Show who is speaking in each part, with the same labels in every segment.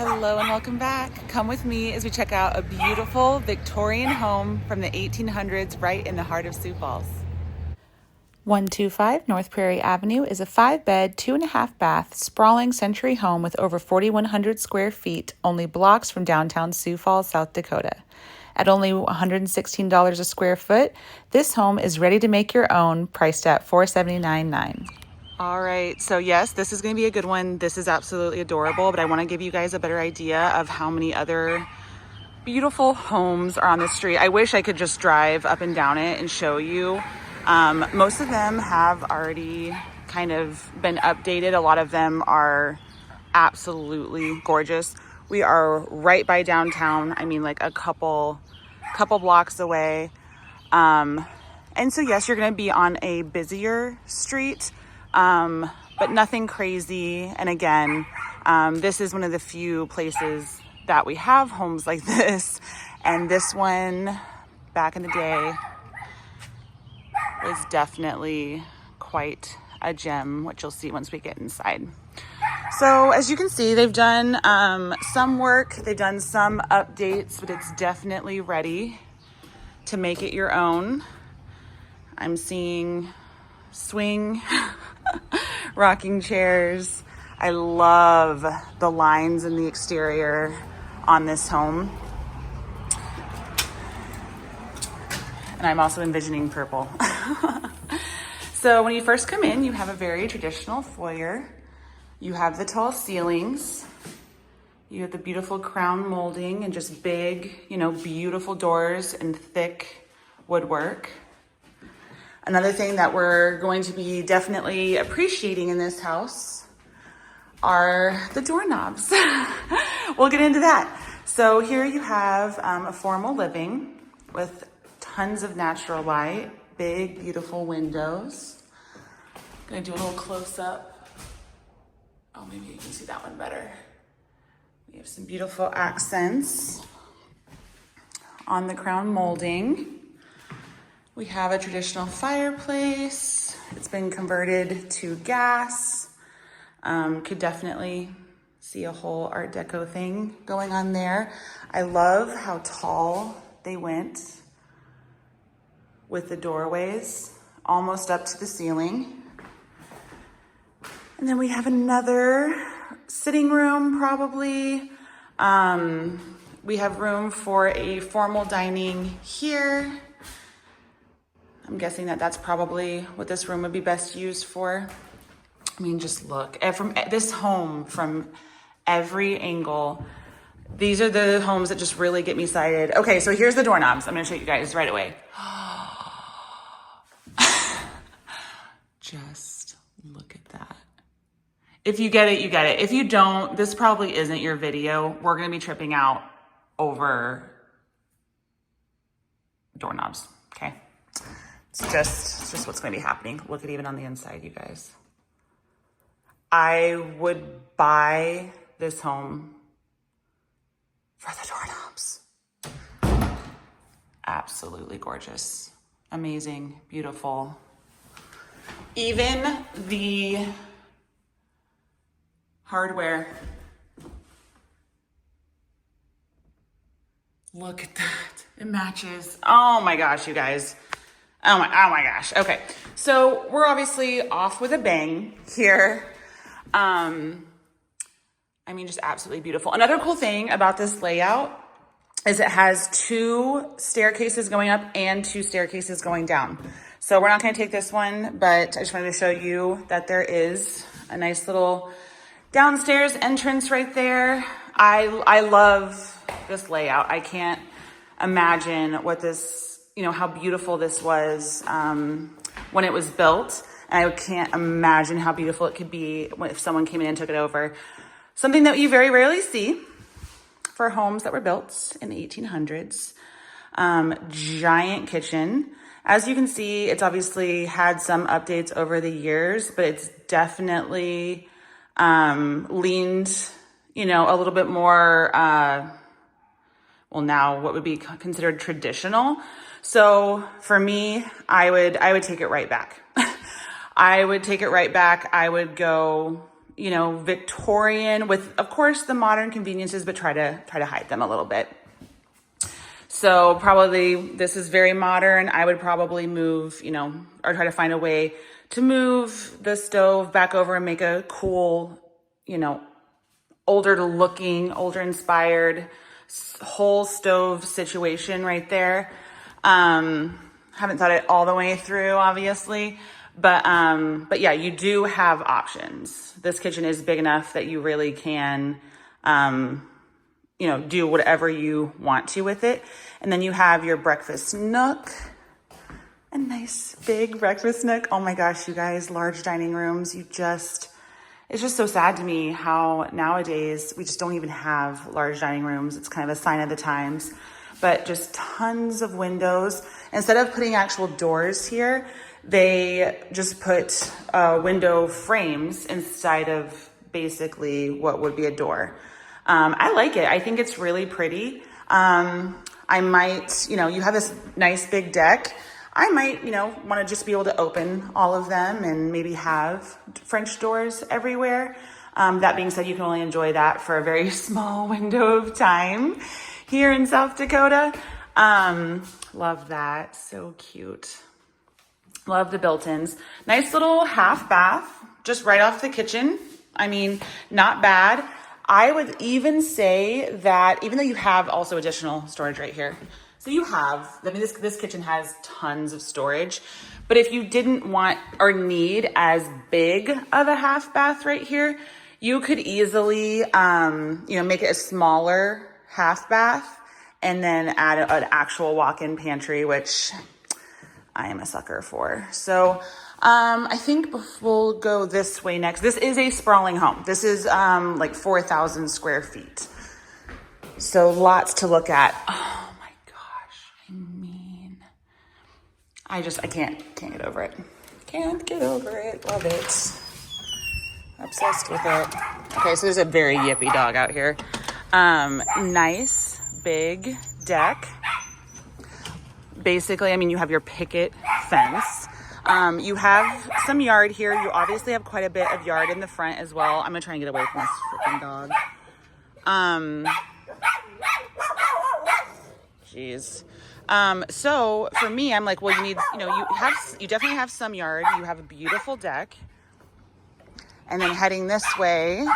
Speaker 1: Hello and welcome back. Come with me as we check out a beautiful Victorian home from the 1800s right in the heart of Sioux Falls. 125 North Prairie Avenue is a 5-bed, 2.5-bath, sprawling century home with over 4,100 square feet, only blocks from downtown Sioux Falls, South Dakota. At only $116 a square foot, this home is ready to make your own, priced at $479,900. All right, so yes, this is going to be a good one. This is absolutely adorable, but I want to give you guys a better idea of how many other beautiful homes are on the street. I wish I could just drive up and down it and show you. Most of them have already kind of been updated. A lot of them are absolutely gorgeous. We are right by downtown. I mean, like a couple blocks away. And so yes, you're going to be on a busier street. But nothing crazy. And again, this is one of the few places that we have homes like this. And this one back in the day was definitely quite a gem, which you'll see once we get inside. So as you can see, they've done some work, they've done some updates, but it's definitely ready to make it your own. I'm seeing swing rocking chairs. I love the lines in the exterior on this home. And I'm also envisioning purple. So when you first come in, you have a very traditional foyer. You have the tall ceilings. You have the beautiful crown molding and just big, beautiful doors and thick woodwork. Another thing that we're going to be definitely appreciating in this house are the doorknobs. We'll get into that. So here you have a formal living with tons of natural light, big, beautiful windows. I'm gonna do a little close up. Oh, maybe you can see that one better. We have some beautiful accents on the crown molding. We have a traditional fireplace. It's been converted to gas. Could definitely see a whole Art Deco thing going on there. I love how tall they went with the doorways, almost up to the ceiling. And then we have another sitting room, probably. We have room for a formal dining here. I'm guessing that that's probably what this room would be best used for. I mean, just look from this home from every angle. These are the homes that just really get me excited. Okay, so here's the doorknobs. I'm gonna show you guys right away. Just look at that. If you get it, you get it. If you don't, this probably isn't your video. We're gonna be tripping out over doorknobs, okay? It's just what's going to be happening. Look at even on the inside, you guys. I would buy this home for the doorknobs. Absolutely gorgeous. Amazing, beautiful. Even the hardware. Look at that. It matches. Oh my gosh, you guys. Oh my gosh. Okay. So we're obviously off with a bang here. I mean, just absolutely beautiful. Another cool thing about this layout is it has 2 staircases going up and 2 staircases going down. So we're not going to take this one, but I just wanted to show you that there is a nice little downstairs entrance right there. I love this layout. I can't imagine what this, how beautiful this was when it was built. And I can't imagine how beautiful it could be if someone came in and took it over. Something that you very rarely see for homes that were built in the 1800s. Giant kitchen. As you can see, it's obviously had some updates over the years, but it's definitely leaned, a little bit more, now what would be considered traditional. So for me, I would take it right back. I would take it right back. I would go, you know, Victorian with, of course, the modern conveniences, but try to hide them a little bit. So probably this is very modern. I would probably move, you know, or try to find a way to move the stove back over and make a cool, you know, older looking, older inspired whole stove situation right there. Haven't thought it all the way through, obviously, but yeah, you do have options. This kitchen is big enough that you really can, you know, do whatever you want to with it. And then you have your breakfast nook, a nice big breakfast nook. Oh my gosh, you guys, large dining rooms. It's just so sad to me how nowadays we just don't even have large dining rooms. It's kind of a sign of the times, but just tons of windows. Instead of putting actual doors here, they just put window frames inside of basically what would be a door. I like it. I think it's really pretty. I might, you know, you have this nice big deck. I might, you know, want to just be able to open all of them and maybe have French doors everywhere. That being said, you can only enjoy that for a very small window of time here in South Dakota. Love that. So cute. Love the built-ins. Nice little half bath, just right off the kitchen. I mean, not bad. I would even say that even though you have also additional storage right here, so you have, I mean, this kitchen has tons of storage, but if you didn't want or need as big of a half bath right here, you could easily, you know, make it a smaller half bath and then add an actual walk-in pantry, which I am a sucker for. So I think we'll go this way next. This is a sprawling home. This is like 4,000 square feet. So lots to look at. Oh my gosh. I mean, I can't get over it. Can't get over it. Love it. Obsessed with it. Okay, so there's a very yippy dog out here. Nice big deck. Basically, I mean, you have your picket fence. You have some yard here. You obviously have quite a bit of yard in the front as well. I'm gonna try and get away from this freaking dog. Jeez. So for me, I'm like, well, you need, you know, you definitely have some yard. You have a beautiful deck. And then heading this way,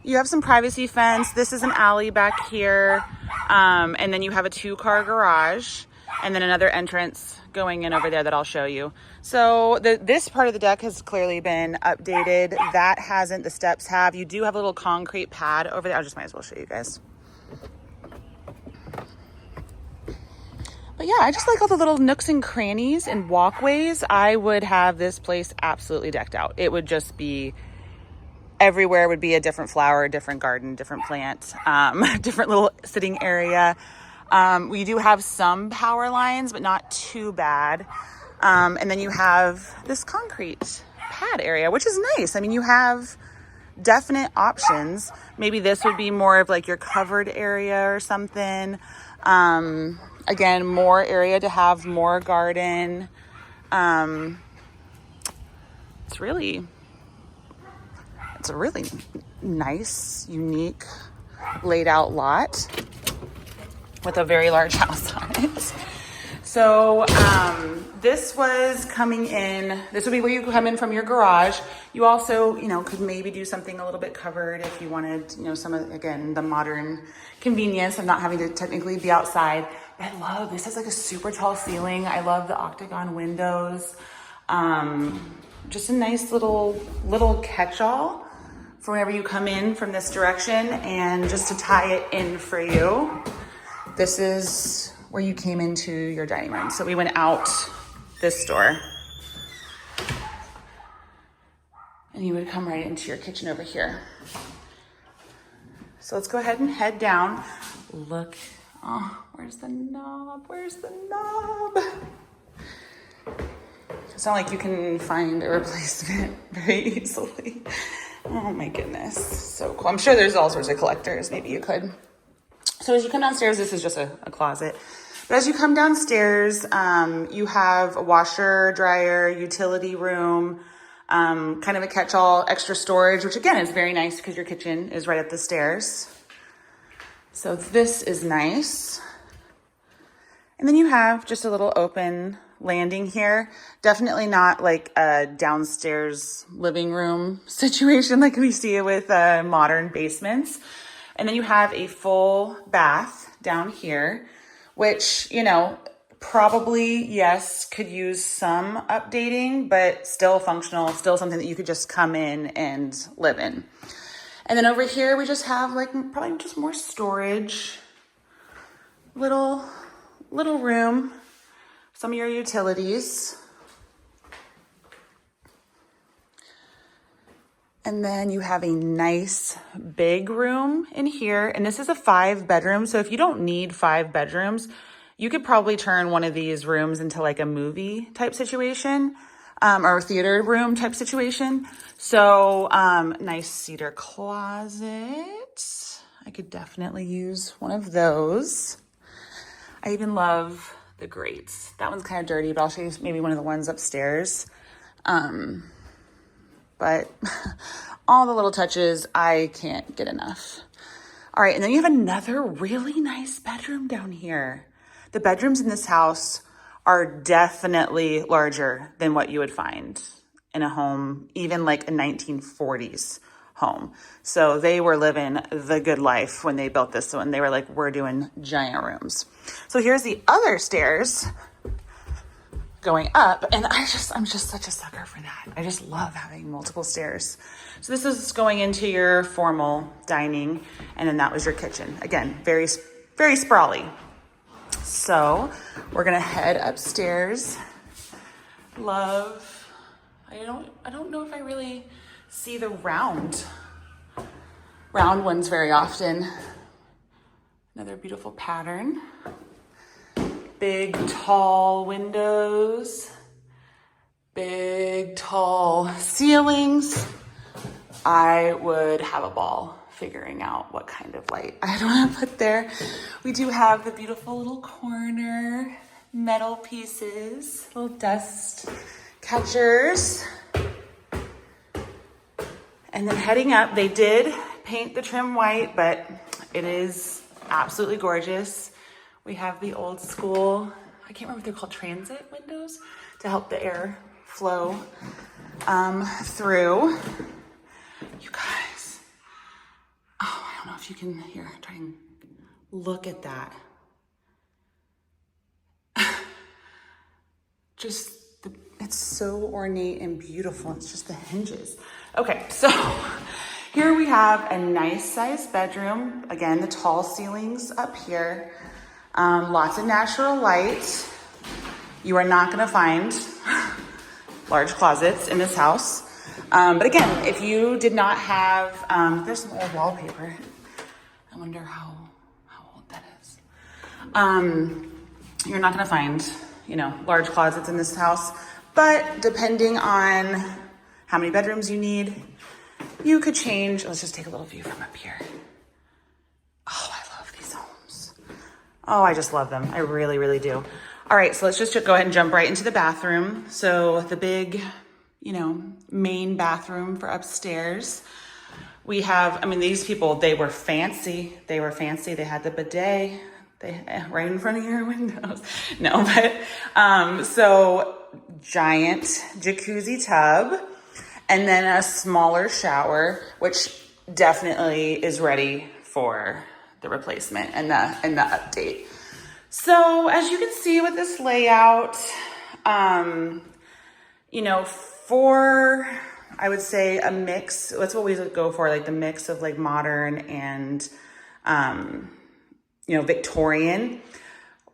Speaker 1: you have some privacy fence. This is an alley back here. And then you have a 2-car garage and then another entrance going in over there that I'll show you. So this part of the deck has clearly been updated. That hasn't, the steps have. You do have a little concrete pad over there. I just might as well show you guys. But yeah, I just like all the little nooks and crannies and walkways. I would have this place absolutely decked out. It would just be everywhere would be a different flower, different garden, different plant, different little sitting area. We do have some power lines, but not too bad. And then you have this concrete pad area, which is nice. I mean, you have definite options. Maybe this would be more of like your covered area or something. Again, more area to have more garden. It's a really nice, unique, laid out lot with a very large house on it. So this was coming in, this would be where you come in from your garage. You also, you know, could maybe do something a little bit covered if you wanted, you know, some of, again, the modern convenience of not having to technically be outside. But I love, this has like a super tall ceiling. I love the octagon windows. Just a nice little catch-all for whenever you come in from this direction. And just to tie it in for you, this is where you came into your dining room. So we went out this door and you would come right into your kitchen over here. So let's go ahead and head down. Look, oh, where's the knob? Where's the knob? It's not like you can find a replacement very easily. Oh my goodness, so cool. I'm sure there's all sorts of collectors, maybe you could. So as you come downstairs, this is just a closet. But as you come downstairs, you have a washer, dryer, utility room. Kind of a catch-all, extra storage, which again is very nice because your kitchen is right up the stairs. So this is nice. And then you have just a little open landing here. Definitely not like a downstairs living room situation like we see with modern basements. And then you have a full bath down here, which, you know, probably, yes, could use some updating, but still functional, still something that you could just come in and live in. And then over here, we just have like probably just more storage, little room, some of your utilities. And then you have a nice big room in here. And this is a 5-bedroom. So if you don't need 5 bedrooms, you could probably turn one of these rooms into like a movie type situation, or a theater room type situation. So nice cedar closet. I could definitely use one of those. I even love the grates. That one's kind of dirty, but I'll show you maybe one of the ones upstairs. But all the little touches, I can't get enough. All right, and then you have another really nice bedroom down here. The bedrooms in this house are definitely larger than what you would find in a home, even like a 1940s home. So they were living the good life when they built this one. They were like, we're doing giant rooms. So here's the other stairs going up, and I'm just such a sucker for that. I just love having multiple stairs. So this is going into your formal dining, and then that was your kitchen. Again, very, very sprawly. So we're gonna head upstairs. I don't know if I really see the round ones very often. Another beautiful pattern. Big, tall windows, big, tall ceilings. I would have a ball figuring out what kind of light I'd want to put there. We do have the beautiful little corner metal pieces, little dust catchers. And then heading up, they did paint the trim white, but it is absolutely gorgeous. We have the old school, I can't remember what they're called, transit windows to help the air flow through. You guys, oh, I don't know if you can hear, try and look at that. It's so ornate and beautiful. It's just the hinges. Okay, so here we have a nice sized bedroom. Again, the tall ceilings up here. Lots of natural light. You are not gonna find large closets in this house. But again, if you did not have, there's some old wallpaper. I wonder how old that is. You're not gonna find, large closets in this house, but depending on how many bedrooms you need, you could change. Let's just take a little view from up here. Oh, I love these homes. Oh, I just love them. I really, really do. All right, so let's just go ahead and jump right into the bathroom. So the big, main bathroom for upstairs. We have, these people, they were fancy. They had the bidet right in front of your windows. No, but, so giant jacuzzi tub, and then a smaller shower, which definitely is ready for the replacement and the update. So as you can see with this layout, for, I would say, a mix, that's what we go for, like the mix of like modern and, Victorian.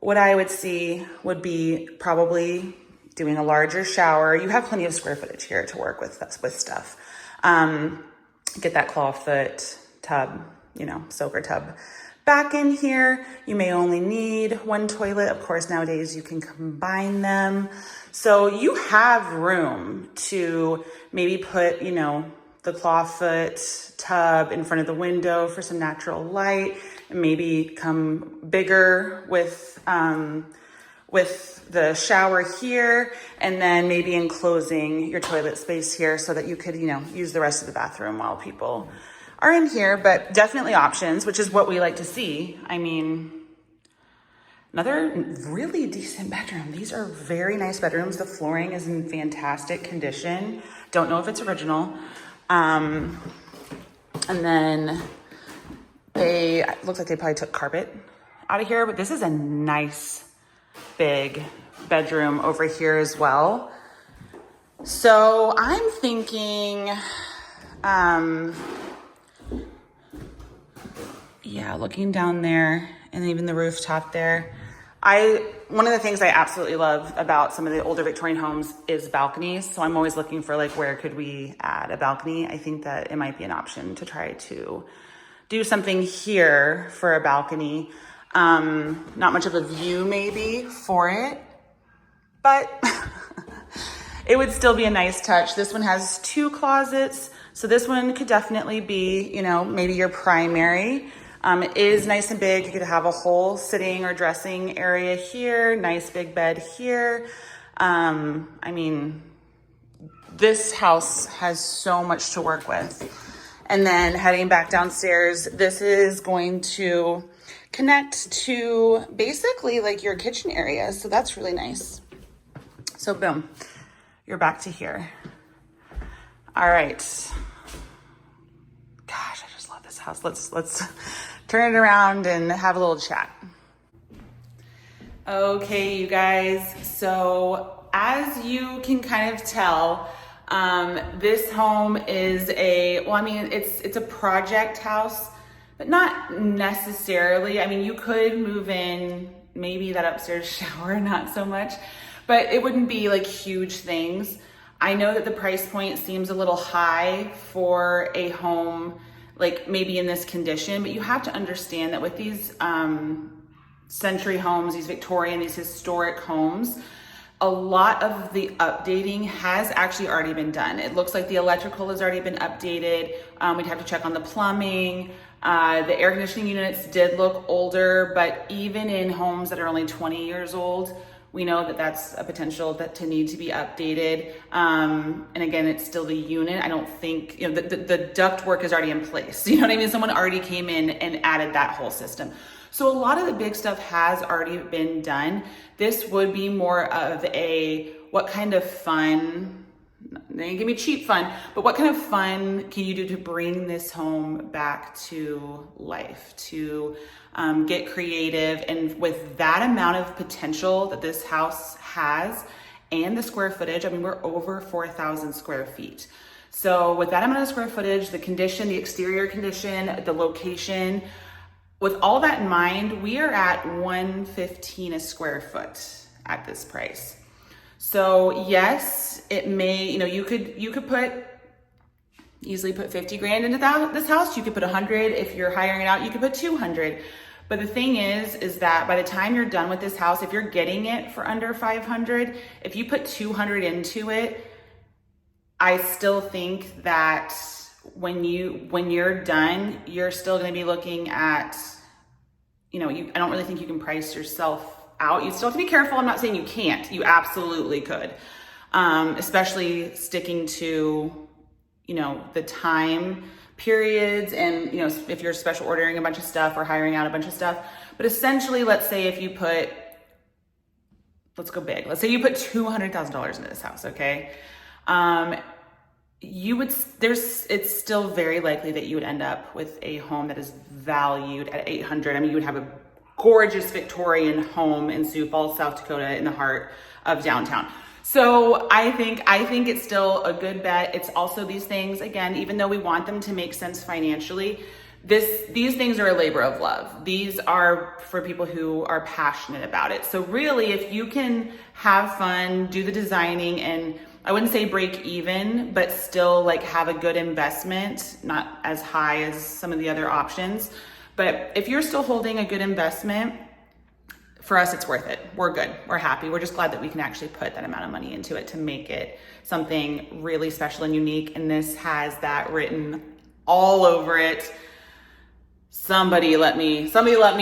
Speaker 1: What I would see would be probably doing a larger shower. You have plenty of square footage here to work with stuff. Get that clawfoot tub, soaker tub back in here. You may only need one toilet. Of course, nowadays you can combine them. So you have room to maybe put, the clawfoot tub in front of the window for some natural light, and maybe come bigger with with the shower here, and then maybe enclosing your toilet space here so that you could, use the rest of the bathroom while people are in here. But definitely options, which is what we like to see. I mean, another really decent bedroom. These are very nice bedrooms. The flooring is in fantastic condition. Don't know if it's original. And then it looks like they probably took carpet out of here, but this is a nice big bedroom over here as well. So I'm thinking, looking down there and even the rooftop there. One of the things I absolutely love about some of the older Victorian homes is balconies. So I'm always looking for where could we add a balcony? I think that it might be an option to try to do something here for a balcony. Not much of a view maybe for it, but it would still be a nice touch. This one has 2 closets. So this one could definitely be, maybe your primary. It is nice and big. You could have a whole sitting or dressing area here, nice big bed here. I mean, this house has so much to work with. And then heading back downstairs, this is going to connect to basically your kitchen area. So that's really nice. So boom, you're back to here. All right. Gosh, I just love this house. Let's turn it around and have a little chat. Okay, you guys. So as you can kind of tell, this home is it's a project house, but not necessarily. I mean, you could move in maybe that upstairs shower, not so much, but it wouldn't be huge things. I know that the price point seems a little high for a home, maybe in this condition, but you have to understand that with these century homes, these Victorian, these historic homes, a lot of the updating has actually already been done. It looks like the electrical has already been updated. We'd have to check on the plumbing. The air conditioning units did look older, but even in homes that are only 20 years old, we know that that's a potential to need to be updated. And again, it's still the unit. I don't think, the duct work is already in place. You know what I mean? Someone already came in and added that whole system. So a lot of the big stuff has already been done. This would be more of what kind of fun, they give me cheap fun, but what kind of fun can you do to bring this home back to life, to get creative? And with that amount of potential that this house has and the square footage, I mean, we're over 4,000 square feet. So with that amount of square footage, the condition, the exterior condition, the location, with all that in mind, we are at $115 a square foot at this price. So yes, it may, you could easily put 50 grand into this house. You could put 100. If you're hiring it out, you could put 200. But the thing is that by the time you're done with this house, if you're getting it for under 500, if you put 200 into it, I still think that when you're done, you're still going to be looking at, I don't really think you can price yourself out. You still have to be careful. I'm not saying you can't. You absolutely could, especially sticking to, the time periods and, if you're special ordering a bunch of stuff or hiring out a bunch of stuff. But essentially, let's say if you let's go big. Let's say you put $200,000 into this house, okay? It's still very likely that you would end up with a home that is valued at 800. I mean, you would have a gorgeous Victorian home in Sioux Falls, South Dakota, in the heart of downtown. So I think it's still a good bet. It's also these things, again, even though we want them to make sense financially, these things are a labor of love. These are for people who are passionate about it. So really, if you can have fun, do the designing, and I wouldn't say break even, but still have a good investment, not as high as some of the other options. But if you're still holding a good investment, for us, it's worth it. We're good. We're happy. We're just glad that we can actually put that amount of money into it to make it something really special and unique. And this has that written all over it. somebody let me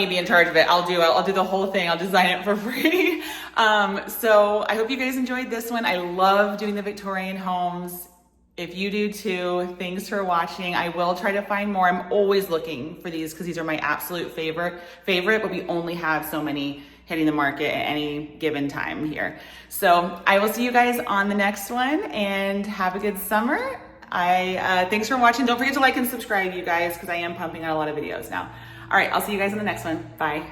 Speaker 1: be in charge of it. I'll do the whole thing. I'll design it for free. So I hope you guys enjoyed this one. I love doing the Victorian homes. If you do too, thanks for watching. I will try to find more. I'm always looking for these because these are my absolute favorite, but we only have so many hitting the market at any given time here. So I will see you guys on the next one, and have a good summer. Thanks for watching. Don't forget to like and subscribe, you guys, because I am pumping out a lot of videos now. All right, I'll see you guys in the next one. Bye.